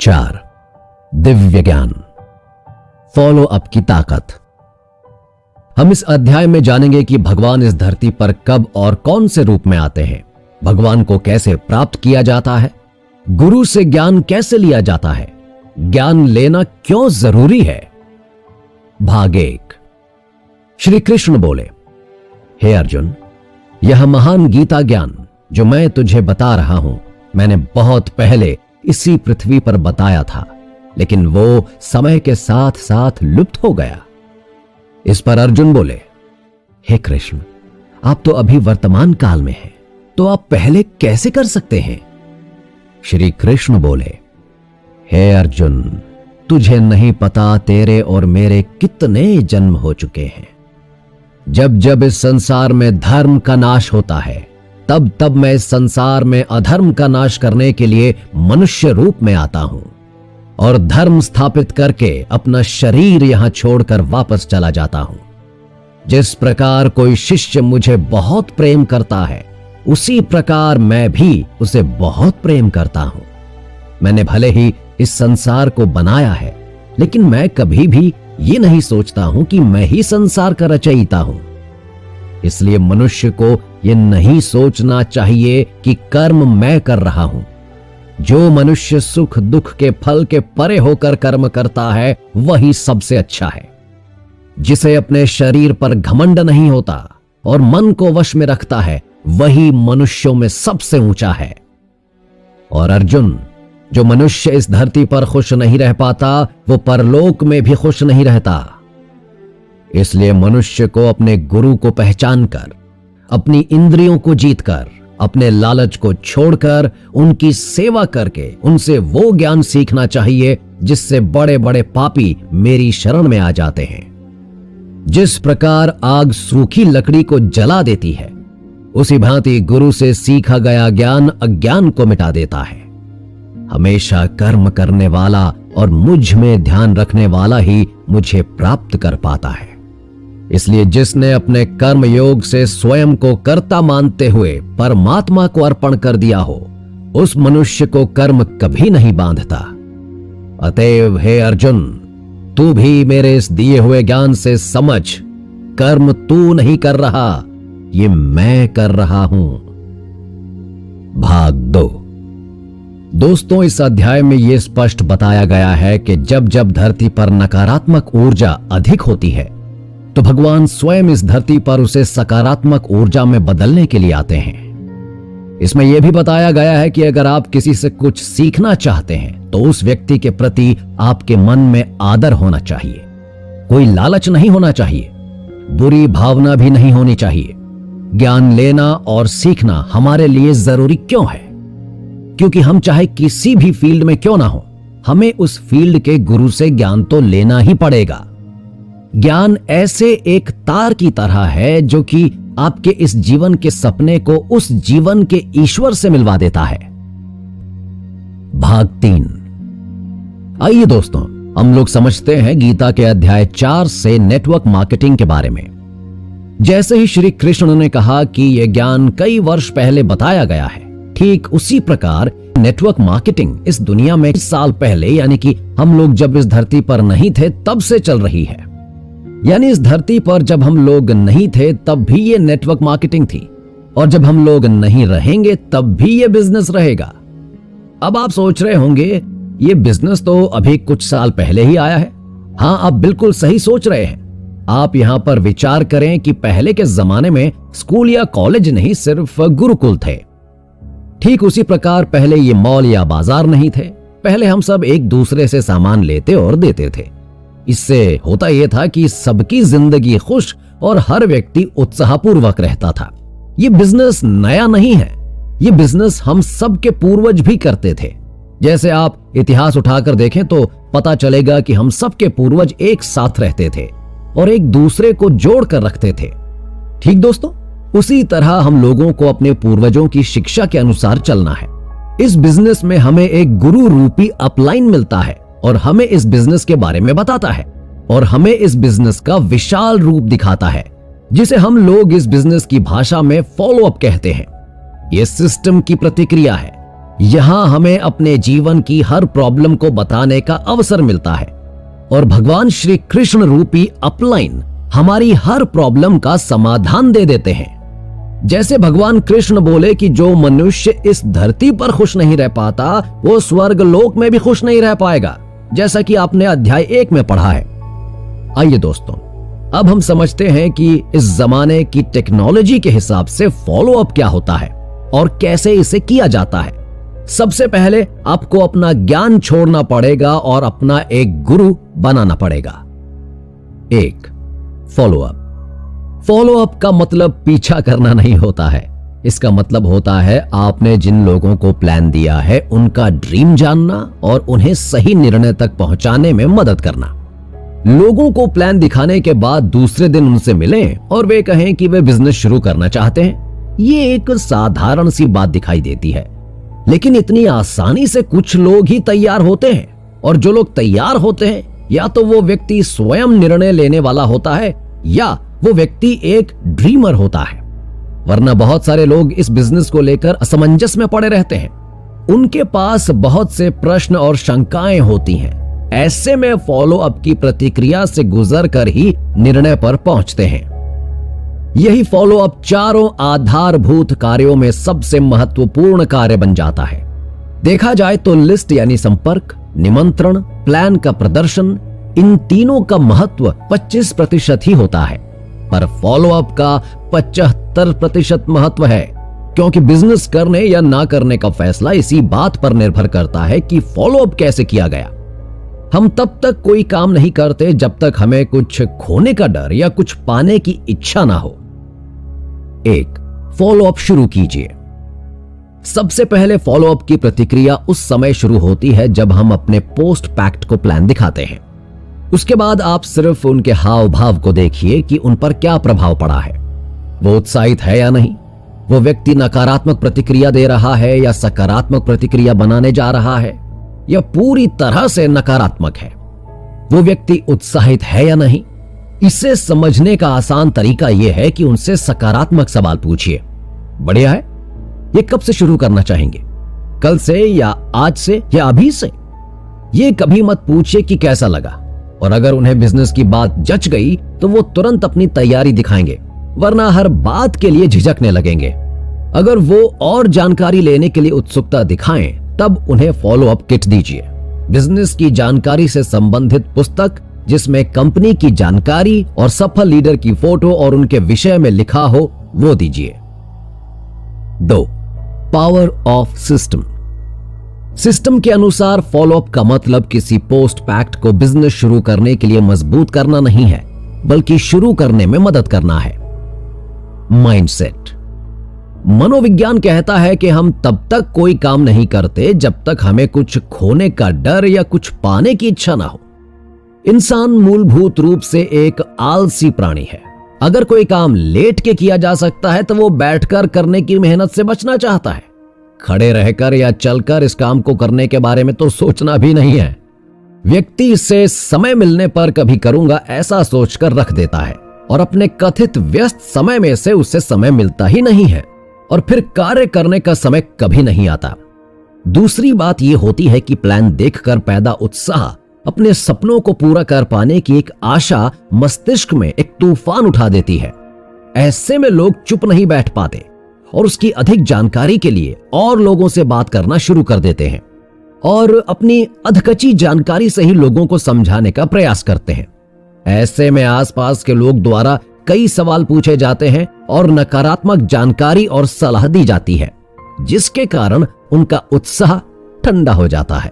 4 दिव्य ज्ञान, follow up की ताकत। हम इस अध्याय में जानेंगे कि भगवान इस धरती पर कब और कौन से रूप में आते हैं, भगवान को कैसे प्राप्त किया जाता है, गुरु से ज्ञान कैसे लिया जाता है, ज्ञान लेना क्यों जरूरी है। भाग 1। श्री कृष्ण बोले, हे अर्जुन, यह महान गीता ज्ञान जो मैं तुझे बता रहा हूं, मैंने बहुत पहले इसी पृथ्वी पर बताया था, लेकिन वो समय के साथ साथ लुप्त हो गया। इस पर अर्जुन बोले, हे कृष्ण, आप तो अभी वर्तमान काल में हैं, तो आप पहले कैसे कर सकते हैं। श्री कृष्ण बोले, हे अर्जुन, तुझे नहीं पता तेरे और मेरे कितने जन्म हो चुके हैं। जब जब इस संसार में धर्म का नाश होता है, तब तब मैं इस संसार में अधर्म का नाश करने के लिए मनुष्य रूप में आता हूं और धर्म स्थापित करके अपना शरीर यहां छोड़कर वापस चला जाता हूं। जिस प्रकार कोई शिष्य मुझे बहुत प्रेम करता है, उसी प्रकार मैं भी उसे बहुत प्रेम करता हूं। मैंने भले ही इस संसार को बनाया है, लेकिन मैं कभी भी ये नहीं सोचता हूं कि मैं ही संसार का रचयिता हूं। इसलिए मनुष्य को यह नहीं सोचना चाहिए कि कर्म मैं कर रहा हूं। जो मनुष्य सुख दुख के फल के परे होकर कर्म करता है, वही सबसे अच्छा है। जिसे अपने शरीर पर घमंड नहीं होता और मन को वश में रखता है, वही मनुष्यों में सबसे ऊंचा है। और अर्जुन, जो मनुष्य इस धरती पर खुश नहीं रह पाता, वो परलोक में भी खुश नहीं रहता। इसलिए मनुष्य को अपने गुरु को पहचानकर, अपनी इंद्रियों को जीतकर, अपने लालच को छोड़कर, उनकी सेवा करके उनसे वो ज्ञान सीखना चाहिए जिससे बड़े बड़े पापी मेरी शरण में आ जाते हैं। जिस प्रकार आग सूखी लकड़ी को जला देती है, उसी भांति गुरु से सीखा गया ज्ञान अज्ञान को मिटा देता है। हमेशा कर्म करने वाला और मुझ में ध्यान रखने वाला ही मुझे प्राप्त कर पाता है। इसलिए जिसने अपने कर्म योग से स्वयं को कर्ता मानते हुए परमात्मा को अर्पण कर दिया हो, उस मनुष्य को कर्म कभी नहीं बांधता। अतएव हे अर्जुन, तू भी मेरे इस दिए हुए ज्ञान से समझ, कर्म तू नहीं कर रहा, ये मैं कर रहा हूं। भाग 2। दोस्तों, इस अध्याय में यह स्पष्ट बताया गया है कि जब जब धरती पर नकारात्मक ऊर्जा अधिक होती है, तो भगवान स्वयं इस धरती पर उसे सकारात्मक ऊर्जा में बदलने के लिए आते हैं। इसमें यह भी बताया गया है कि अगर आप किसी से कुछ सीखना चाहते हैं, तो उस व्यक्ति के प्रति आपके मन में आदर होना चाहिए। कोई लालच नहीं होना चाहिए, बुरी भावना भी नहीं होनी चाहिए। ज्ञान लेना और सीखना हमारे लिए जरूरी क्यों है? क्योंकि हम चाहे किसी भी फील्ड में क्यों ना हो, हमें उस फील्ड के गुरु से ज्ञान तो लेना ही पड़ेगा। ज्ञान ऐसे एक तार की तरह है जो कि आपके इस जीवन के सपने को उस जीवन के ईश्वर से मिलवा देता है। भाग 3। आइए दोस्तों, हम लोग समझते हैं गीता के अध्याय 4 से नेटवर्क मार्केटिंग के बारे में। जैसे ही श्री कृष्ण ने कहा कि यह ज्ञान कई वर्ष पहले बताया गया है, ठीक उसी प्रकार नेटवर्क मार्केटिंग इस दुनिया में 1 साल पहले, यानी कि हम लोग जब इस धरती पर नहीं थे तब से चल रही है। यानी इस धरती पर जब हम लोग नहीं थे तब भी ये नेटवर्क मार्केटिंग थी, और जब हम लोग नहीं रहेंगे तब भी ये बिजनेस रहेगा। अब आप सोच रहे होंगे, ये बिजनेस तो अभी कुछ साल पहले ही आया है। हां, आप बिल्कुल सही सोच रहे हैं। आप यहां पर विचार करें कि पहले के जमाने में स्कूल या कॉलेज नहीं, सिर्फ गुरुकुल थे। ठीक उसी प्रकार पहले ये मॉल या बाजार नहीं थे। पहले हम सब एक दूसरे से सामान लेते और देते थे। इससे होता यह था कि सबकी जिंदगी खुश और हर व्यक्ति उत्साहपूर्वक रहता था। यह बिजनेस नया नहीं है, यह बिजनेस हम सब के पूर्वज भी करते थे। जैसे आप इतिहास उठाकर देखें तो पता चलेगा कि हम सब के पूर्वज एक साथ रहते थे और एक दूसरे को जोड़ कर रखते थे। ठीक दोस्तों, उसी तरह हम लोगों को अपने पूर्वजों की शिक्षा के अनुसार चलना है। इस बिजनेस में हमें एक गुरु रूपी अपलाइन मिलता है और हमें इस बिजनेस के बारे में बताता है और हमें इस बिजनेस का विशाल रूप दिखाता है, जिसे हम लोग इस बिजनेस की भाषा में फॉलो अप कहते हैं। यह सिस्टम की प्रतिक्रिया है। यहां हमें अपने जीवन की हर प्रॉब्लम को बताने का अवसर मिलता है और भगवान श्री कृष्ण रूपी अपलाइन हमारी हर प्रॉब्लम का समाधान दे देते हैं। जैसे भगवान कृष्ण बोले कि जो मनुष्य इस धरती पर खुश नहीं रह पाता वो स्वर्ग लोक में भी खुश नहीं रह पाएगा, जैसा कि आपने अध्याय 1 में पढ़ा है। आइए दोस्तों, अब हम समझते हैं कि इस जमाने की टेक्नोलॉजी के हिसाब से फॉलो अप क्या होता है और कैसे इसे किया जाता है। सबसे पहले आपको अपना ज्ञान छोड़ना पड़ेगा और अपना एक गुरु बनाना पड़ेगा। 1. Follow up. फॉलो अप का मतलब पीछा करना नहीं होता है। इसका मतलब होता है आपने जिन लोगों को प्लान दिया है उनका ड्रीम जानना और उन्हें सही निर्णय तक पहुंचाने में मदद करना। लोगों को प्लान दिखाने के बाद दूसरे दिन उनसे मिलें और वे कहें कि वे बिजनेस शुरू करना चाहते हैं। ये एक साधारण सी बात दिखाई देती है, लेकिन इतनी आसानी से कुछ लोग ही तैयार होते हैं, और जो लोग तैयार होते हैं या तो वो व्यक्ति स्वयं निर्णय लेने वाला होता है या वो व्यक्ति एक ड्रीमर होता है। वरना बहुत सारे लोग इस बिजनेस को लेकर असमंजस में पड़े रहते हैं। उनके पास बहुत से प्रश्न और शंकाएं होती हैं। ऐसे में फॉलो अप की प्रतिक्रिया से गुजर कर ही निर्णय पर पहुंचते हैं। यही फॉलो अप चारों आधारभूत कार्यों में सबसे महत्वपूर्ण कार्य बन जाता है। देखा जाए तो लिस्ट यानी संपर्क, निमंत्रण, प्लान का प्रदर्शन, इन तीनों का महत्व 25% ही होता है, पर फॉलो अप का 75% महत्व है, क्योंकि बिजनेस करने या ना करने का फैसला इसी बात पर निर्भर करता है कि फॉलो अप कैसे किया गया। हम तब तक कोई काम नहीं करते जब तक हमें कुछ खोने का डर या कुछ पाने की इच्छा ना हो। 1. फॉलो अप शुरू कीजिए। सबसे पहले फॉलो अप की प्रतिक्रिया उस समय शुरू होती है जब हम अपने पोस्ट पैक्ट को प्लान दिखाते हैं। उसके बाद आप सिर्फ उनके हाव भाव को देखिए कि उन पर क्या प्रभाव पड़ा है। वो उत्साहित है या नहीं, वो व्यक्ति नकारात्मक प्रतिक्रिया दे रहा है या सकारात्मक प्रतिक्रिया बनाने जा रहा है या पूरी तरह से नकारात्मक है, वो व्यक्ति उत्साहित है या नहीं। इसे समझने का आसान तरीका यह है कि उनसे सकारात्मक सवाल पूछिए। बढ़िया है, ये कब से शुरू करना चाहेंगे, कल से या आज से या अभी से? ये कभी मत पूछिए कि कैसा लगा, और अगर उन्हें बिजनेस की बात जच गई तो वो तुरंत अपनी तैयारी दिखाएंगे, वरना हर बात के लिए झिझकने लगेंगे। अगर वो और जानकारी लेने के लिए उत्सुकता दिखाएं तब उन्हें फॉलो अप किट दीजिए। बिजनेस की जानकारी से संबंधित पुस्तक जिसमें कंपनी की जानकारी और सफल लीडर की फोटो और उनके विषय में लिखा हो वो दीजिए। 2. Power of system. सिस्टम के अनुसार फॉलो अप का मतलब किसी पोस्ट पैक्ट को बिजनेस शुरू करने के लिए मजबूत करना नहीं है, बल्कि शुरू करने में मदद करना है। माइंडसेट। मनोविज्ञान कहता है कि हम तब तक कोई काम नहीं करते जब तक हमें कुछ खोने का डर या कुछ पाने की इच्छा ना हो। इंसान मूलभूत रूप से एक आलसी प्राणी है। अगर कोई काम लेट के किया जा सकता है तो वो बैठकर करने की मेहनत से बचना चाहता है। खड़े रहकर या चलकर इस काम को करने के बारे में तो सोचना भी नहीं है। व्यक्ति इसे समय मिलने पर कभी करूंगा ऐसा सोचकर रख देता है और अपने कथित व्यस्त समय में से उसे समय मिलता ही नहीं है और फिर कार्य करने का समय कभी नहीं आता। दूसरी बात यह होती है कि प्लान देखकर पैदा उत्साह अपने सपनों को पूरा कर पाने की एक आशा मस्तिष्क में एक तूफान उठा देती है। ऐसे में लोग चुप नहीं बैठ पाते और उसकी अधिक जानकारी के लिए और लोगों से बात करना शुरू कर देते हैं और अपनी अधकची जानकारी से ही लोगों को समझाने का प्रयास करते हैं। ऐसे में आसपास के लोग द्वारा कई सवाल पूछे जाते हैं और नकारात्मक जानकारी और सलाह दी जाती है, जिसके कारण उनका उत्साह ठंडा हो जाता है।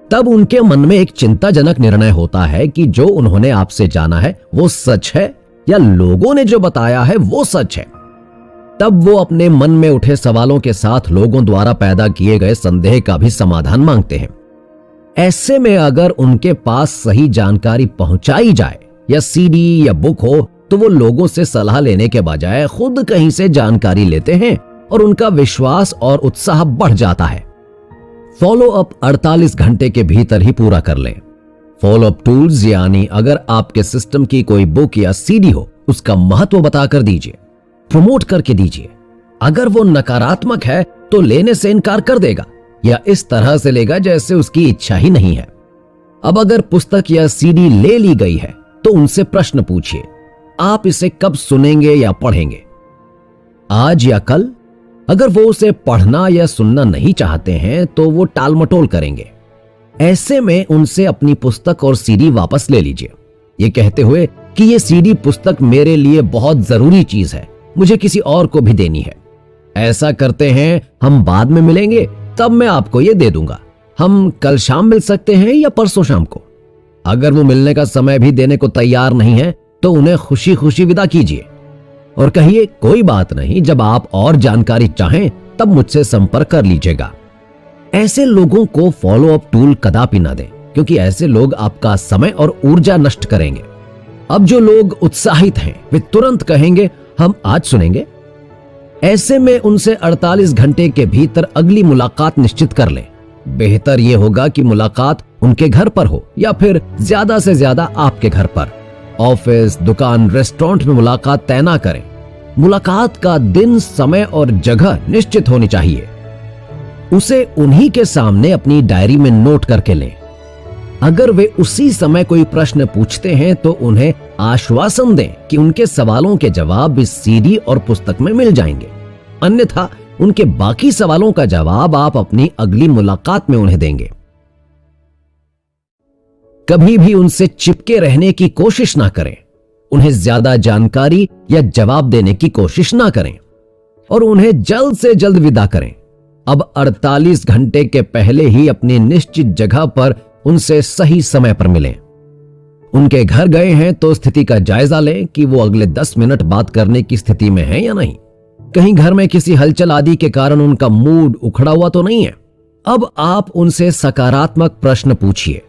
तब उनके मन में एक चिंताजनक निर्णय होता है कि जो उन्होंने आपसे जाना है वो सच है या लोगों ने जो बताया है वो सच है। तब वो अपने मन में उठे सवालों के साथ लोगों द्वारा पैदा किए गए संदेह का भी समाधान मांगते हैं। ऐसे में अगर उनके पास सही जानकारी पहुंचाई जाए या सीडी या बुक हो तो वो लोगों से सलाह लेने के बजाय खुद कहीं से जानकारी लेते हैं और उनका विश्वास और उत्साह बढ़ जाता है। फॉलो अप 48 घंटे के भीतर ही पूरा कर लें। फॉलो अप टूल्स यानी अगर आपके सिस्टम की कोई बुक या सीडी हो उसका महत्व बताकर दीजिए, प्रमोट करके दीजिए। अगर वो नकारात्मक है तो लेने से इनकार कर देगा या इस तरह से लेगा जैसे उसकी इच्छा ही नहीं है। अब अगर पुस्तक या सीडी ले ली गई है तो उनसे प्रश्न पूछिए, आप इसे कब सुनेंगे या पढ़ेंगे, आज या कल? अगर वो उसे पढ़ना या सुनना नहीं चाहते हैं तो वो टालमटोल करेंगे। ऐसे में उनसे अपनी पुस्तक और सीडी वापस ले लीजिए, ये कहते हुए कि ये सीडी पुस्तक मेरे लिए बहुत जरूरी चीज है, मुझे किसी और को भी देनी है। ऐसा करते हैं, हम बाद में मिलेंगे, तब मैं आपको ये दे दूंगा। हम कल शाम मिल सकते हैं या परसों शाम को। अगर वो मिलने का समय भी देने को तैयार नहीं है तो उन्हें खुशी खुशी विदा कीजिए और कहिए, कोई बात नहीं, जब आप और जानकारी चाहें तब मुझसे संपर्क कर लीजिएगा। ऐसे लोगों को फॉलो अप टूल कदापि ना दें, क्योंकि ऐसे लोग आपका समय और ऊर्जा नष्ट करेंगे। अब जो लोग उत्साहित हैं वे तुरंत कहेंगे, हम आज सुनेंगे। ऐसे में उनसे 48 घंटे के भीतर अगली मुलाकात निश्चित कर लें। बेहतर यह होगा कि मुलाकात उनके घर पर हो या फिर ज्यादा से ज्यादा आपके घर पर। ऑफिस, दुकान, रेस्टोरेंट में मुलाकात तय ना करें। मुलाकात का दिन, समय और जगह निश्चित होनी चाहिए। उसे उन्हीं के सामने अपनी डायरी में नोट करके लें। अगर वे उसी समय कोई प्रश्न पूछते हैं तो उन्हें आश्वासन दें कि उनके सवालों के जवाब इस सीडी और पुस्तक में मिल जाएंगे। अन्यथा उनके बाकी सवालों का जवाब आप अपनी अगली मुलाकात में उन्हें देंगे। कभी भी उनसे चिपके रहने की कोशिश ना करें। उन्हें ज्यादा जानकारी या जवाब देने की कोशिश ना करें और उन्हें जल्द से जल्द विदा करें। अब 48 घंटे के पहले ही अपनी निश्चित जगह पर उनसे सही समय पर मिलें। उनके घर गए हैं तो स्थिति का जायजा लें कि वो अगले 10 मिनट बात करने की स्थिति में है या नहीं। कहीं घर में किसी हलचल आदि के कारण उनका मूड उखड़ा हुआ तो नहीं है। अब आप उनसे सकारात्मक प्रश्न पूछिए,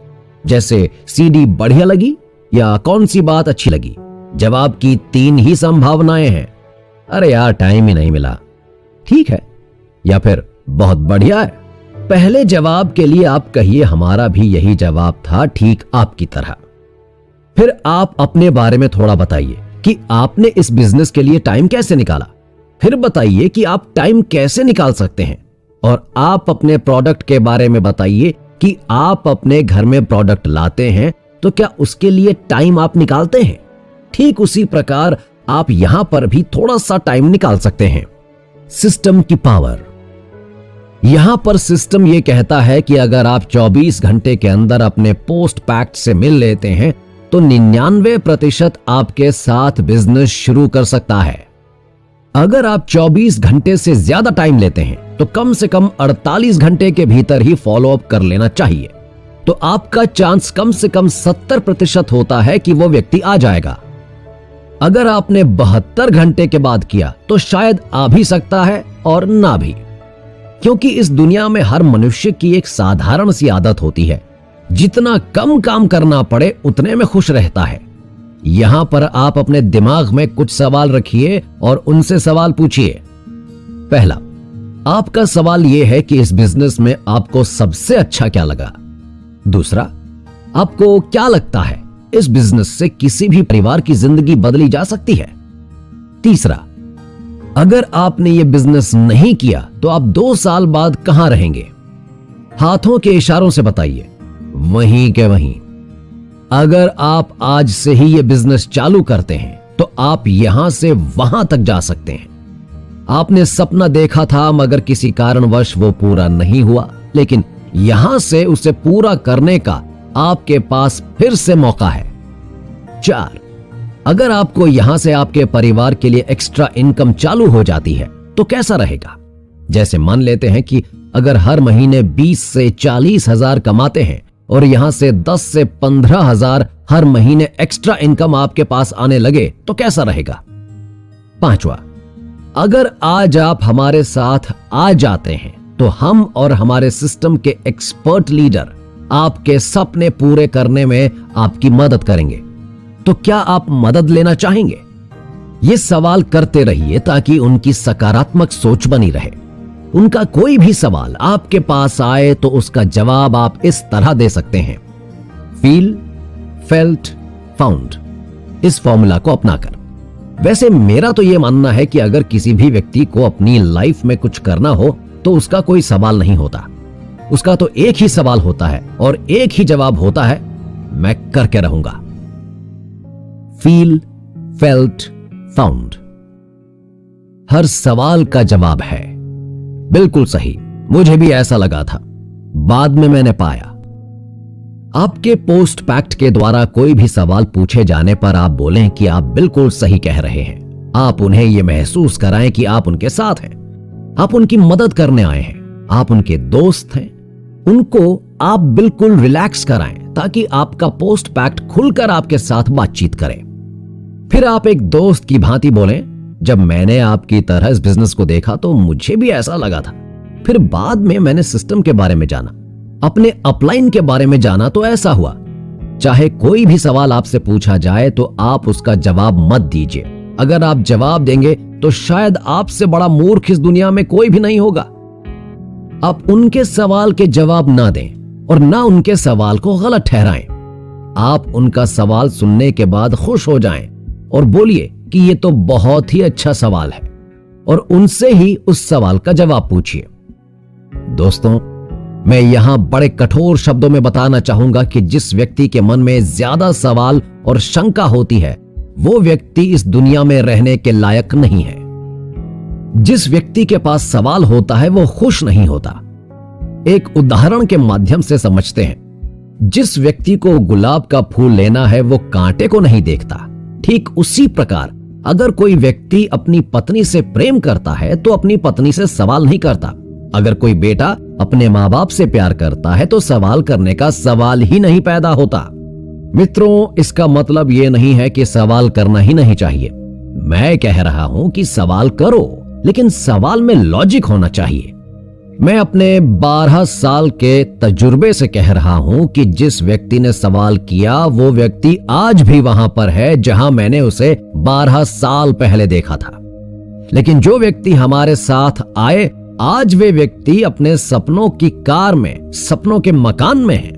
जैसे सीडी बढ़िया लगी या कौन सी बात अच्छी लगी। जवाब की 3 ही संभावनाएं हैं, अरे यार टाइम ही नहीं मिला, ठीक है, या फिर बहुत बढ़िया है। पहले जवाब के लिए आप कहिए, हमारा भी यही जवाब था, ठीक आपकी तरह। फिर आप अपने बारे में थोड़ा बताइए कि आपने इस बिजनेस के लिए टाइम कैसे निकाला। फिर बताइए कि आप टाइम कैसे निकाल सकते हैं और आप अपने प्रोडक्ट के बारे में बताइए कि आप अपने घर में प्रोडक्ट लाते हैं तो क्या उसके लिए टाइम आप निकालते हैं। ठीक उसी प्रकार आप यहां पर भी थोड़ा सा टाइम निकाल सकते हैं। सिस्टम की पावर। यहां पर सिस्टम यह कहता है कि अगर आप 24 घंटे के अंदर अपने पोस्ट पैक्ट से मिल लेते हैं तो 99% आपके साथ बिजनेस शुरू कर सकता है। अगर आप 24 घंटे से ज्यादा टाइम लेते हैं तो कम से कम 48 घंटे के भीतर ही फॉलो अप कर लेना चाहिए। तो आपका चांस कम से कम 70% होता है कि वो व्यक्ति आ जाएगा। अगर आपने 72 घंटे के बाद किया तो शायद आ भी सकता है और ना भी, क्योंकि इस दुनिया में हर मनुष्य की एक साधारण सी आदत होती है, जितना कम काम करना पड़े उतने में खुश रहता है। यहां पर आप अपने दिमाग में कुछ सवाल रखिए और उनसे सवाल पूछिए। पहला, आपका सवाल यह है कि इस बिजनेस में आपको सबसे अच्छा क्या लगा। दूसरा, आपको क्या लगता है इस बिजनेस से किसी भी परिवार की जिंदगी बदली जा सकती है। तीसरा, अगर आपने ये बिजनेस नहीं किया तो आप 2 साल बाद कहां रहेंगे। हाथों के इशारों से बताइए, वहीं के वहीं। अगर आप आज से ही ये बिजनेस चालू करते हैं तो आप यहां से वहां तक जा सकते हैं। आपने सपना देखा था मगर किसी कारणवश वो पूरा नहीं हुआ, लेकिन यहां से उसे पूरा करने का आपके पास फिर से मौका है। 4, अगर आपको यहां से आपके परिवार के लिए एक्स्ट्रा इनकम चालू हो जाती है तो कैसा रहेगा। जैसे मान लेते हैं कि अगर हर महीने 20 से 40 हजार कमाते हैं और यहां से 10 से 15 हजार हर महीने एक्स्ट्रा इनकम आपके पास आने लगे तो कैसा रहेगा। 5वां, अगर आज आप हमारे साथ आ जाते हैं तो हम और हमारे सिस्टम के एक्सपर्ट लीडर आपके सपने पूरे करने में आपकी मदद करेंगे। तो क्या आप मदद लेना चाहेंगे। ये सवाल करते रहिए ताकि उनकी सकारात्मक सोच बनी रहे। उनका कोई भी सवाल आपके पास आए तो उसका जवाब आप इस तरह दे सकते हैं, फील, फेल्ट, फाउंड, इस फॉर्मूला को अपनाकर। वैसे मेरा तो यह मानना है कि अगर किसी भी व्यक्ति को अपनी लाइफ में कुछ करना हो तो उसका कोई सवाल नहीं होता, उसका तो एक ही सवाल होता है और एक ही जवाब होता है, मैं करके रहूंगा। Feel, felt, found. हर सवाल का जवाब है। बिल्कुल सही, मुझे भी ऐसा लगा था। बाद में मैंने पाया। आपके पोस्ट पैक्ट के द्वारा कोई भी सवाल पूछे जाने पर आप बोलें कि आप बिल्कुल सही कह रहे हैं। आप उन्हें यह महसूस कराएं कि आप उनके साथ हैं, आप उनकी मदद करने आए हैं, आप उनके दोस्त हैं। उनको आप बिल्कुल रिलैक्स कराएं ताकि आपका पोस्ट पैक्ट खुलकर आपके साथ बातचीत करे। फिर आप एक दोस्त की भांति बोलें, जब मैंने आपकी तरह इस बिजनेस को देखा तो मुझे भी ऐसा लगा था। फिर बाद में मैंने सिस्टम के बारे में जाना, अपने अपलाइन के बारे में जाना तो ऐसा हुआ। चाहे कोई भी सवाल आपसे पूछा जाए तो आप उसका जवाब मत दीजिए। अगर आप जवाब देंगे तो शायद आपसे बड़ा मूर्ख इस दुनिया में कोई भी नहीं होगा। आप उनके सवाल के जवाब ना दें और ना उनके सवाल को गलत ठहराएं। आप उनका सवाल सुनने के बाद खुश हो जाएं और बोलिए कि ये तो बहुत ही अच्छा सवाल है और उनसे ही उस सवाल का जवाब पूछिए। दोस्तों, मैं यहां बड़े कठोर शब्दों में बताना चाहूंगा कि जिस व्यक्ति के मन में ज्यादा सवाल और शंका होती है वो व्यक्ति इस दुनिया में रहने के लायक नहीं है। जिस व्यक्ति के पास सवाल होता है वो खुश नहीं होता। एक उदाहरण के माध्यम से समझते हैं। जिस व्यक्ति को गुलाब का फूल लेना है वो कांटे को नहीं देखता। ठीक उसी प्रकार अगर कोई व्यक्ति अपनी पत्नी से प्रेम करता है तो अपनी पत्नी से सवाल नहीं करता। अगर कोई बेटा अपने माँ बाप से प्यार करता है तो सवाल करने का सवाल ही नहीं पैदा होता। मित्रों, इसका मतलब यह नहीं है कि सवाल करना ही नहीं चाहिए। मैं कह रहा हूं कि सवाल करो, लेकिन सवाल में लॉजिक होना चाहिए। मैं अपने 12 साल के तजुर्बे से कह रहा हूं कि जिस व्यक्ति ने सवाल किया वो व्यक्ति आज भी वहां पर है जहां मैंने उसे 12 साल पहले देखा था। लेकिन जो व्यक्ति हमारे साथ आए, आज वे व्यक्ति अपने सपनों की कार में, सपनों के मकान में है।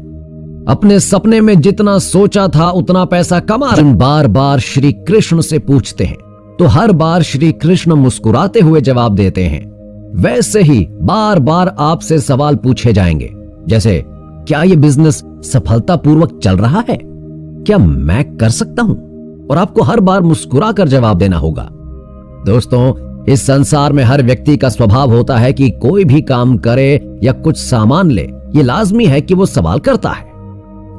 अपने सपने में जितना सोचा था उतना पैसा कमा रहे। बार बार श्री कृष्ण से पूछते हैं तो हर बार श्री कृष्ण मुस्कुराते हुए जवाब देते हैं। वैसे ही बार बार आपसे सवाल पूछे जाएंगे, जैसे क्या यह बिजनेस सफलतापूर्वक चल रहा है, क्या मैं कर सकता हूं, और आपको हर बार मुस्कुरा कर जवाब देना होगा। दोस्तों, इस संसार में हर व्यक्ति का स्वभाव होता है कि कोई भी काम करे या कुछ सामान ले, ये लाजमी है कि वो सवाल करता है।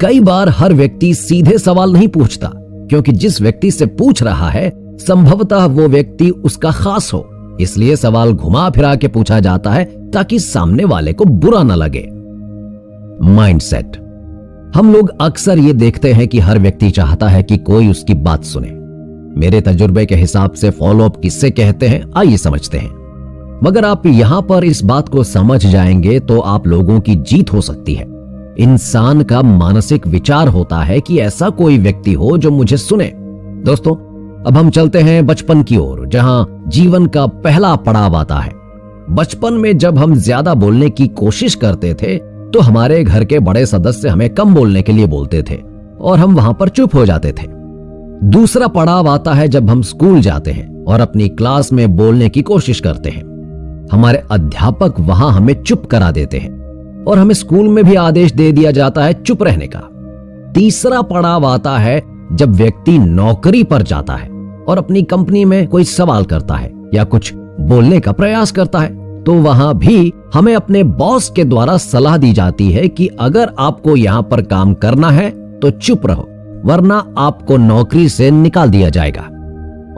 कई बार हर व्यक्ति सीधे सवाल नहीं पूछता, क्योंकि जिस व्यक्ति से पूछ रहा है संभवतः वो व्यक्ति उसका खास हो, इसलिए सवाल घुमा फिरा के पूछा जाता है ताकि सामने वाले को बुरा न लगे। माइंडसेट। हम लोग अक्सर ये देखते हैं कि हर व्यक्ति चाहता है कि कोई उसकी बात सुने। मेरे तजुर्बे के हिसाब से फॉलो अप किससे कहते हैं, आइए समझते हैं। मगर आप यहां पर इस बात को समझ जाएंगे तो आप लोगों की जीत हो सकती है। इंसान का मानसिक विचार होता है कि ऐसा कोई व्यक्ति हो जो मुझे सुने। दोस्तों, अब हम चलते हैं बचपन की ओर, जहां जीवन का पहला पड़ाव आता है। बचपन में जब हम ज्यादा बोलने की कोशिश करते थे तो हमारे घर के बड़े सदस्य हमें कम बोलने के लिए बोलते थे और हम वहां पर चुप हो जाते थे। दूसरा पड़ाव आता है जब हम स्कूल जाते हैं और अपनी क्लास में बोलने की कोशिश करते हैं। हमारे अध्यापक वहां हमें चुप करा देते हैं और हमें स्कूल में भी आदेश दे दिया जाता है चुप रहने का। तीसरा पड़ाव आता है जब व्यक्ति नौकरी पर जाता है और अपनी कंपनी में कोई सवाल करता है या कुछ बोलने का प्रयास करता है, तो वहां भी हमें अपने बॉस के द्वारा सलाह दी जाती है कि अगर आपको यहां पर काम करना है तो चुप रहो, वरना आपको नौकरी से निकाल दिया जाएगा।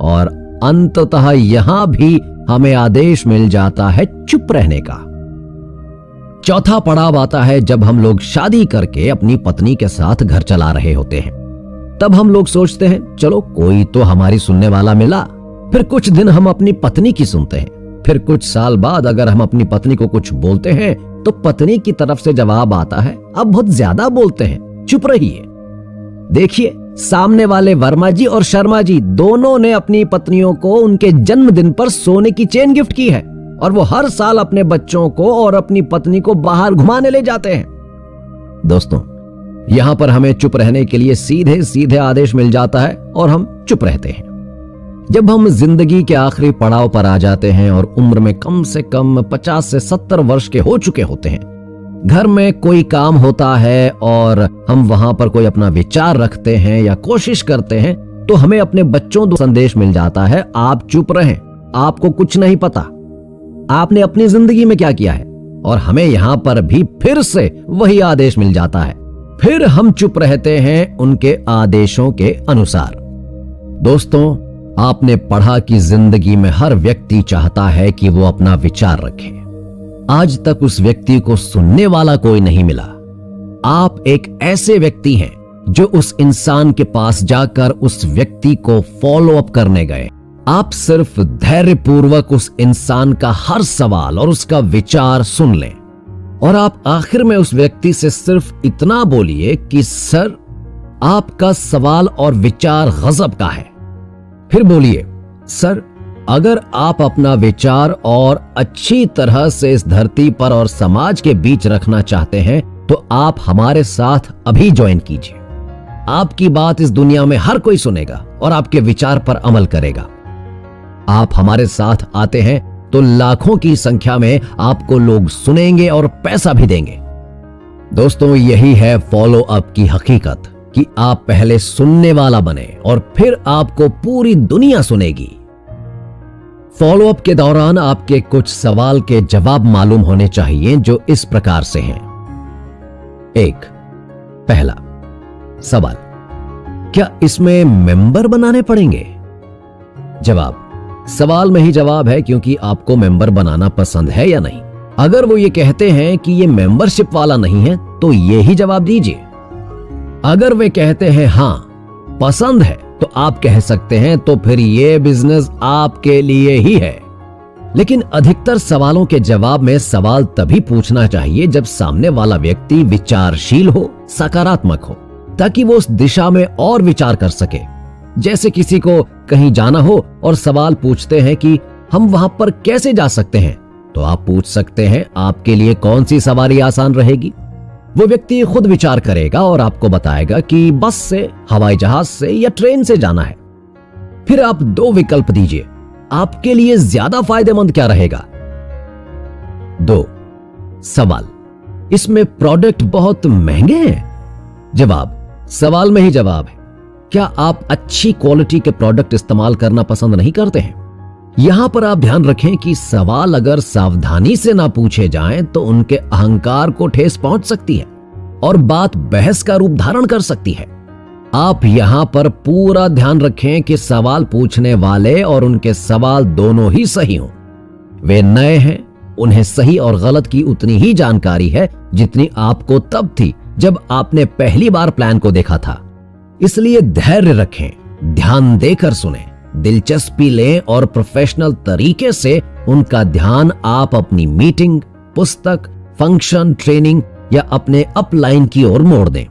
और अंततः यहां भी हमें आदेश मिल जाता है चुप रहने का। चौथा पड़ाव आता है जब हम लोग शादी करके अपनी पत्नी के साथ घर चला रहे होते हैं। तब हम लोग सोचते हैं चलो कोई तो हमारी सुनने वाला मिला। फिर कुछ दिन हम अपनी पत्नी की सुनते हैं। फिर कुछ साल बाद अगर हम अपनी पत्नी को कुछ बोलते हैं तो पत्नी की तरफ से जवाब आता है अब बहुत ज्यादा बोलते हैं, चुप रहिए। देखिए, सामने वाले वर्मा जी और शर्मा जी दोनों ने अपनी पत्नियों को उनके जन्मदिन पर सोने की चेन गिफ्ट की है और वो हर साल अपने बच्चों को और अपनी पत्नी को बाहर घुमाने ले जाते हैं। दोस्तों, यहां पर हमें चुप रहने के लिए सीधे सीधे आदेश मिल जाता है और हम चुप रहते हैं। जब हम जिंदगी के आखिरी पड़ाव पर आ जाते हैं और उम्र में कम से कम 50 से 70 वर्ष के हो चुके होते हैं, घर में कोई काम होता है और हम वहां पर कोई अपना विचार रखते हैं या कोशिश करते हैं, तो हमें अपने बच्चों को संदेश मिल जाता है, आप चुप रहें, आपको कुछ नहीं पता, आपने अपनी जिंदगी में क्या किया है। और हमें यहां पर भी फिर से वही आदेश मिल जाता है, फिर हम चुप रहते हैं उनके आदेशों के अनुसार। दोस्तों, आपने पढ़ा कि जिंदगी में हर व्यक्ति चाहता है कि वो अपना विचार रखे। आज तक उस व्यक्ति को सुनने वाला कोई नहीं मिला। आप एक ऐसे व्यक्ति हैं जो उस इंसान के पास जाकर उस व्यक्ति को फॉलो अप करने गए। आप सिर्फ धैर्यपूर्वक उस इंसान का हर सवाल और उसका विचार सुन लें और आप आखिर में उस व्यक्ति से सिर्फ इतना बोलिए कि सर, आपका सवाल और विचार गजब का है। फिर बोलिए, सर, अगर आप अपना विचार और अच्छी तरह से इस धरती पर और समाज के बीच रखना चाहते हैं तो आप हमारे साथ अभी ज्वाइन कीजिए। आपकी बात इस दुनिया में हर कोई सुनेगा और आपके विचार पर अमल करेगा। आप हमारे साथ आते हैं तो लाखों की संख्या में आपको लोग सुनेंगे और पैसा भी देंगे। दोस्तों, यही है फॉलो अप की हकीकत कि आप पहले सुनने वाला बने और फिर आपको पूरी दुनिया सुनेगी। फॉलो अप के दौरान आपके कुछ सवाल के जवाब मालूम होने चाहिए जो इस प्रकार से हैं। 1. पहला सवाल, क्या इसमें मेंबर बनाने पड़ेंगे? जवाब, सवाल में ही जवाब है, क्योंकि आपको मेंबर बनाना पसंद है या नहीं। अगर वो ये कहते हैं कि ये मेंबरशिप वाला नहीं है तो ये ही जवाब दीजिए। अगर वे कहते हैं हां पसंद है तो आप कह सकते हैं तो फिर ये बिजनेस आपके लिए ही है। लेकिन अधिकतर सवालों के जवाब में सवाल तभी पूछना चाहिए जब सामने वाला व्यक्ति विचारशील हो, सकारात्मक हो, ताकि वो उस दिशा में और विचार कर सके। जैसे किसी को कहीं जाना हो और सवाल पूछते हैं कि हम वहां पर कैसे जा सकते हैं, तो आप पूछ सकते हैं आपके लिए कौन सी सवारी आसान रहेगी। वो व्यक्ति खुद विचार करेगा और आपको बताएगा कि बस से, हवाई जहाज से या ट्रेन से जाना है। फिर आप 2 विकल्प दीजिए, आपके लिए ज्यादा फायदेमंद क्या रहेगा। 2. सवाल, इसमें प्रोडक्ट बहुत महंगे हैं? जवाब, सवाल में ही जवाब है। क्या आप अच्छी क्वालिटी के प्रोडक्ट इस्तेमाल करना पसंद नहीं करते हैं? यहां पर आप ध्यान रखें कि सवाल अगर सावधानी से ना पूछे जाएं तो उनके अहंकार को ठेस पहुंच सकती है और बात बहस का रूप धारण कर सकती है। आप यहां पर पूरा ध्यान रखें कि सवाल पूछने वाले और उनके सवाल दोनों ही सही हों। वे नए हैं, उन्हें सही और गलत की उतनी ही जानकारी है जितनी आपको तब थी जब आपने पहली बार प्लान को देखा था। इसलिए धैर्य रखें, ध्यान देकर सुनें, दिलचस्पी लें और प्रोफेशनल तरीके से उनका ध्यान आप अपनी मीटिंग, पुस्तक, फंक्शन, ट्रेनिंग या अपने अपलाइन की ओर मोड़ दें,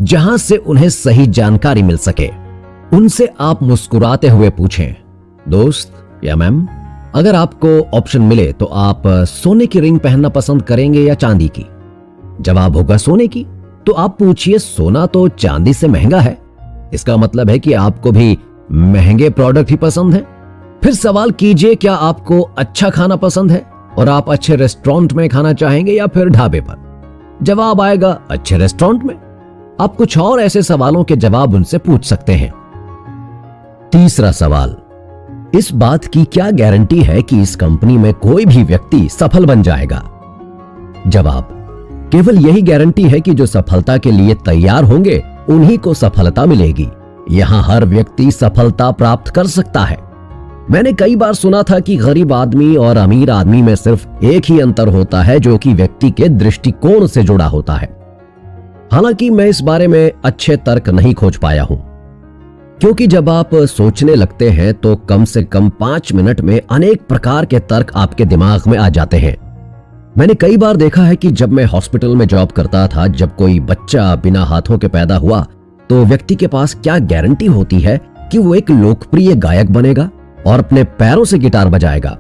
जहां से उन्हें सही जानकारी मिल सके। उनसे आप मुस्कुराते हुए पूछें, दोस्त या मैम, अगर आपको ऑप्शन मिले तो आप सोने की रिंग पहनना पसंद करेंगे या चांदी की? जवाब होगा सोने की। तो आप पूछिए, सोना तो चांदी से महंगा है, इसका मतलब है कि आपको भी महंगे प्रोडक्ट ही पसंद है। फिर सवाल कीजिए, क्या आपको अच्छा खाना पसंद है और आप अच्छे रेस्टोरेंट में खाना चाहेंगे या फिर ढाबे पर? जवाब आएगा अच्छे रेस्टोरेंट में। आप कुछ और ऐसे सवालों के जवाब उनसे पूछ सकते हैं। 3. सवाल, इस बात की क्या गारंटी है कि इस कंपनी में कोई भी व्यक्ति सफल बन जाएगा? जवाब, केवल यही गारंटी है कि जो सफलता के लिए तैयार होंगे उन्हीं को सफलता मिलेगी। यहां हर व्यक्ति सफलता प्राप्त कर सकता है। मैंने कई बार सुना था कि गरीब आदमी और अमीर आदमी में सिर्फ एक ही अंतर होता है, जो कि व्यक्ति के दृष्टिकोण से जुड़ा होता है। हालांकि मैं इस बारे में अच्छे तर्क नहीं खोज पाया हूं, क्योंकि जब आप सोचने लगते हैं तो कम से कम 5 मिनट में अनेक प्रकार के तर्क आपके दिमाग में आ जाते हैं। मैंने कई बार देखा है कि जब मैं हॉस्पिटल में जॉब करता था, जब कोई बच्चा बिना हाथों के पैदा हुआ तो व्यक्ति के पास क्या गारंटी होती है कि वो एक लोकप्रिय गायक बनेगा और अपने पैरों से गिटार बजाएगा।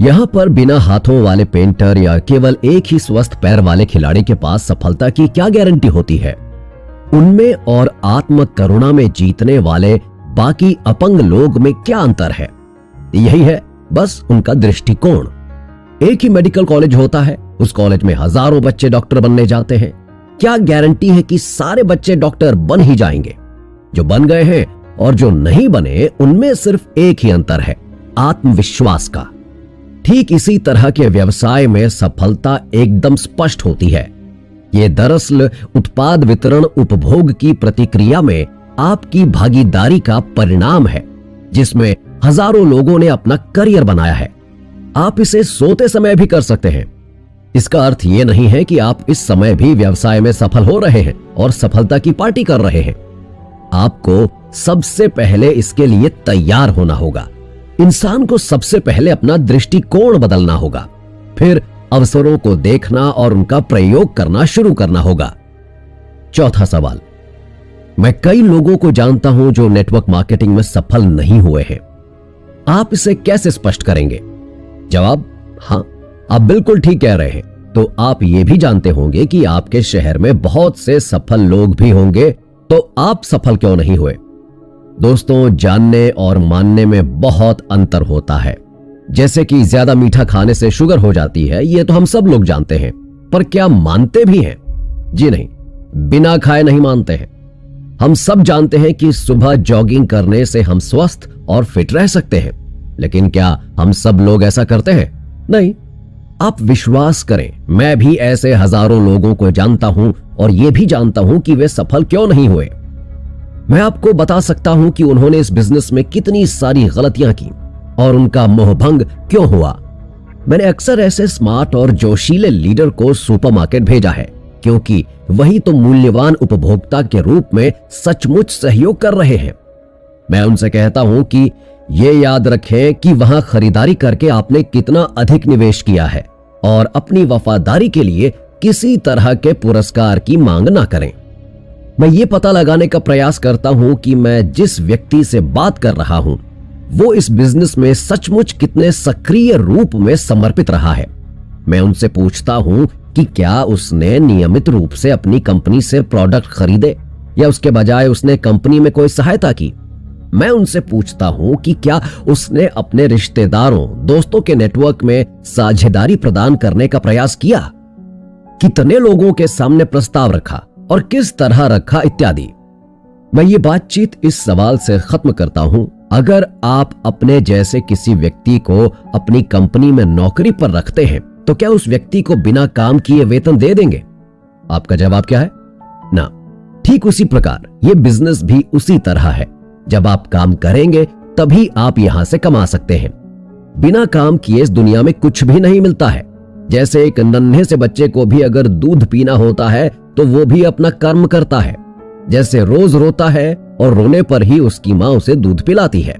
यहां पर बिना हाथों वाले पेंटर या केवल एक ही स्वस्थ पैर वाले खिलाड़ी के पास सफलता की क्या गारंटी होती है? उनमें और आत्म करुणा में जीतने वाले बाकी अपंग लोग में क्या अंतर है? यही है बस उनका दृष्टिकोण। एक ही मेडिकल कॉलेज होता है, उस कॉलेज में हजारों बच्चे डॉक्टर बनने जाते हैं। क्या गारंटी है कि सारे बच्चे डॉक्टर बन ही जाएंगे? जो बन गए हैं और जो नहीं बने, उनमें सिर्फ एक ही अंतर है, आत्मविश्वास का। ठीक इसी तरह के व्यवसाय में सफलता एकदम स्पष्ट होती है। ये दरअसल उत्पाद वितरण उपभोग की प्रतिक्रिया में आपकी भागीदारी का परिणाम है, जिसमें हजारों लोगों ने अपना करियर बनाया है। आप इसे सोते समय भी कर सकते हैं। इसका अर्थ यह नहीं है कि आप इस समय भी व्यवसाय में सफल हो रहे हैं और सफलता की पार्टी कर रहे हैं। आपको सबसे पहले इसके लिए तैयार होना होगा। इंसान को सबसे पहले अपना दृष्टिकोण बदलना होगा, फिर अवसरों को देखना और उनका प्रयोग करना शुरू करना होगा। चौथा सवाल, मैं कई लोगों को जानता हूं जो नेटवर्क मार्केटिंग में सफल नहीं हुए हैं। आप इसे कैसे स्पष्ट करेंगे? जवाब, हां, आप बिल्कुल ठीक कह रहे हैं। तो आप ये भी जानते होंगे कि आपके शहर में बहुत से सफल लोग भी होंगे, तो आप सफल क्यों नहीं हुए? दोस्तों, जानने और मानने में बहुत अंतर होता है। जैसे कि ज्यादा मीठा खाने से शुगर हो जाती है, ये तो हम सब लोग जानते हैं, पर क्या मानते भी हैं? जी नहीं, बिना खाए नहीं मानते हैं। हम सब जानते हैं कि सुबह जॉगिंग करने से हम स्वस्थ और फिट रह सकते हैं, लेकिन क्या हम सब लोग ऐसा करते हैं? नहीं। आप विश्वास करें, मैं भी ऐसे हजारों लोगों को जानता हूं और यह भी जानता हूं कि वे सफल क्यों नहीं हुए। मैं आपको बता सकता हूं कि उन्होंने इस बिजनेस में कितनी सारी गलतियां की और उनका मोहभंग क्यों हुआ। मैंने अक्सर ऐसे स्मार्ट और जोशीले लीडर को सुपरमार्केट भेजा है, क्योंकि वही तो मूल्यवान उपभोक्ता के रूप में सचमुच सहयोग कर रहे हैं। मैं उनसे कहता हूं कि ये याद रखें कि वहां खरीदारी करके आपने कितना अधिक निवेश किया है और अपनी वफादारी के लिए किसी तरह के पुरस्कार की मांग ना करें। मैं ये पता लगाने का प्रयास करता हूं कि मैं जिस व्यक्ति से बात कर रहा हूं वो इस बिजनेस में सचमुच कितने सक्रिय रूप में समर्पित रहा है। मैं उनसे पूछता हूं कि क्या उसने नियमित रूप से अपनी कंपनी से प्रोडक्ट खरीदे या उसके बजाय उसने कंपनी में कोई सहायता की। मैं उनसे पूछता हूं कि क्या उसने अपने रिश्तेदारों, दोस्तों के नेटवर्क में साझेदारी प्रदान करने का प्रयास किया, कितने लोगों के सामने प्रस्ताव रखा और किस तरह रखा, इत्यादि। मैं ये बातचीत इस सवाल से खत्म करता हूं, अगर आप अपने जैसे किसी व्यक्ति को अपनी कंपनी में नौकरी पर रखते हैं तो क्या उस व्यक्ति को बिना काम किए वेतन दे देंगे? आपका जवाब क्या है? ना। ठीक उसी प्रकार यह बिजनेस भी उसी तरह है। जब आप काम करेंगे तभी आप यहां से कमा सकते हैं। बिना काम किए इस दुनिया में कुछ भी नहीं मिलता है। जैसे एक नन्हे से बच्चे को भी अगर दूध पीना होता है तो वो भी अपना कर्म करता है। जैसे रोज रोता है और रोने पर ही उसकी मां उसे दूध पिलाती है,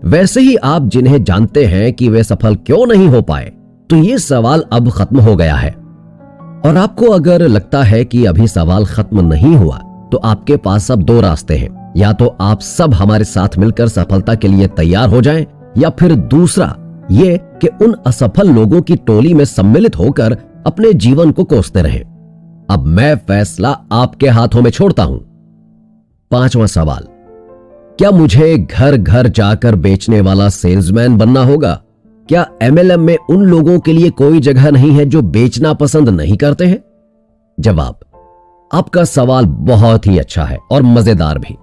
वैसे ही आप जिन्हें जानते हैं कि वे सफल क्यों नहीं हो पाए, तो ये सवाल अब खत्म हो गया है। और आपको अगर लगता है कि अभी सवाल खत्म नहीं हुआ, तो आपके पास अब दो रास्ते हैं। या तो आप सब हमारे साथ मिलकर सफलता के लिए तैयार हो जाएं, या फिर दूसरा ये कि उन असफल लोगों की टोली में सम्मिलित होकर अपने जीवन को कोसते रहें। अब मैं फैसला आपके हाथों में छोड़ता हूं। पांचवां सवाल, क्या मुझे घर घर जाकर बेचने वाला सेल्समैन बनना होगा? क्या MLM में उन लोगों के लिए कोई जगह नहीं है जो बेचना पसंद नहीं करते हैं? जवाब, आपका सवाल बहुत ही अच्छा है और मजेदार भी।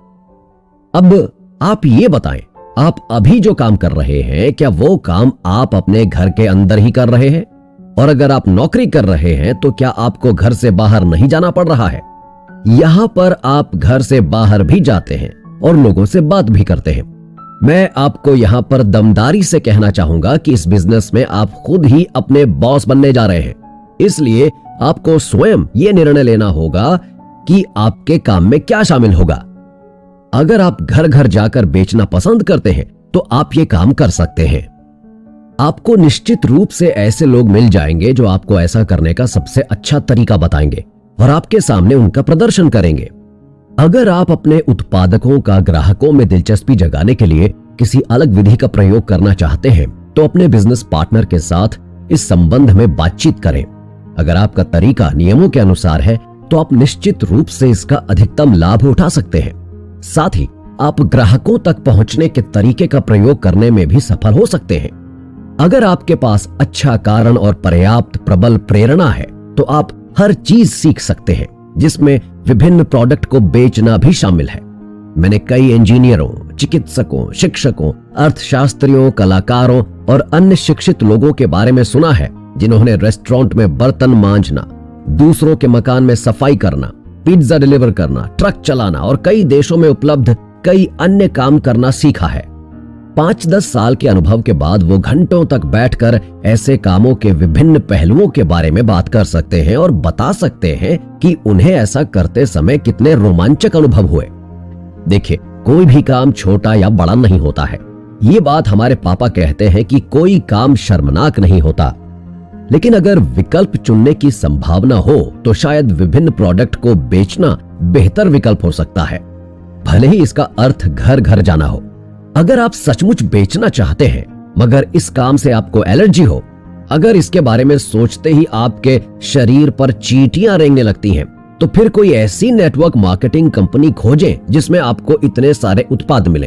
अब आप ये बताएं, आप अभी जो काम कर रहे हैं, क्या वो काम आप अपने घर के अंदर ही कर रहे हैं? और अगर आप नौकरी कर रहे हैं तो क्या आपको घर से बाहर नहीं जाना पड़ रहा है? यहां पर आप घर से बाहर भी जाते हैं और लोगों से बात भी करते हैं। मैं आपको यहां पर दमदारी से कहना चाहूंगा कि इस बिजनेस में आप खुद ही अपने बॉस बनने जा रहे हैं। इसलिए आपको स्वयं यह निर्णय लेना होगा कि आपके काम में क्या शामिल होगा। अगर आप घर घर जाकर बेचना पसंद करते हैं तो आप ये काम कर सकते हैं। आपको निश्चित रूप से ऐसे लोग मिल जाएंगे जो आपको ऐसा करने का सबसे अच्छा तरीका बताएंगे और आपके सामने उनका प्रदर्शन करेंगे। अगर आप अपने उत्पादकों का ग्राहकों में दिलचस्पी जगाने के लिए किसी अलग विधि का प्रयोग करना चाहते हैं तो अपने बिजनेस पार्टनर के साथ इस संबंध में बातचीत करें। अगर आपका तरीका नियमों के अनुसार है तो आप निश्चित रूप से इसका अधिकतम लाभ उठा सकते हैं। साथ ही आप ग्राहकों तक पहुंचने के तरीके का प्रयोग करने में भी सफल हो सकते हैं। अगर आपके पास अच्छा कारण और पर्याप्त प्रबल प्रेरणा है तो आप हर चीज सीख सकते हैं, जिसमें विभिन्न प्रोडक्ट को बेचना भी शामिल है। मैंने कई इंजीनियरों, चिकित्सकों, शिक्षकों, अर्थशास्त्रियों, कलाकारों और अन्य शिक्षित लोगों के बारे में सुना है जिन्होंने रेस्टोरेंट में बर्तन मांजना, दूसरों के मकान में सफाई करना, पिज्जा डिलीवर करना, ट्रक चलाना और कई देशों में उपलब्ध कई अन्य काम करना सीखा है। 5-10 साल के अनुभव के बाद वो घंटों तक बैठकर ऐसे कामों के विभिन्न पहलुओं के बारे में बात कर सकते हैं और बता सकते हैं कि उन्हें ऐसा करते समय कितने रोमांचक अनुभव हुए। देखिए, कोई भी काम छोटा या बड़ा नहीं होता है। ये बात हमारे पापा कहते हैं कि कोई काम शर्मनाक नहीं होता, लेकिन अगर विकल्प चुनने की संभावना हो तो शायद विभिन्न प्रोडक्ट को बेचना बेहतर विकल्प हो सकता है, भले ही इसका अर्थ घर घर जाना हो। अगर आप सचमुच बेचना चाहते हैं मगर इस काम से आपको एलर्जी हो, अगर इसके बारे में सोचते ही आपके शरीर पर चींटियां रेंगने लगती हैं, तो फिर कोई ऐसी नेटवर्क मार्केटिंग कंपनी खोजें जिसमें आपको इतने सारे उत्पाद मिले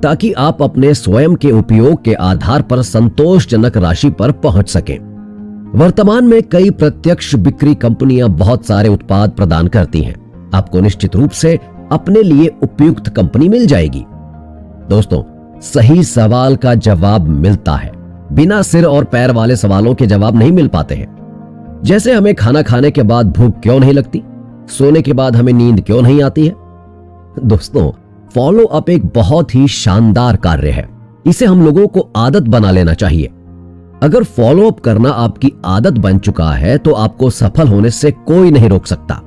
ताकि आप अपने स्वयं के उपयोग के आधार पर संतोषजनक राशि पर पहुंच सकें। वर्तमान में कई प्रत्यक्ष बिक्री कंपनियां बहुत सारे उत्पाद प्रदान करती हैं। आपको निश्चित रूप से अपने लिए उपयुक्त कंपनी मिल जाएगी। दोस्तों, सही सवाल का जवाब मिलता है, बिना सिर और पैर वाले सवालों के जवाब नहीं मिल पाते हैं। जैसे हमें खाना खाने के बाद भूख क्यों नहीं लगती, सोने के बाद हमें नींद क्यों नहीं आती है। दोस्तों, फॉलो अप एक बहुत ही शानदार कार्य है। इसे हम लोगों को आदत बना लेना चाहिए। अगर फॉलो अप करना आपकी आदत बन चुका है तो आपको सफल होने से कोई नहीं रोक सकता।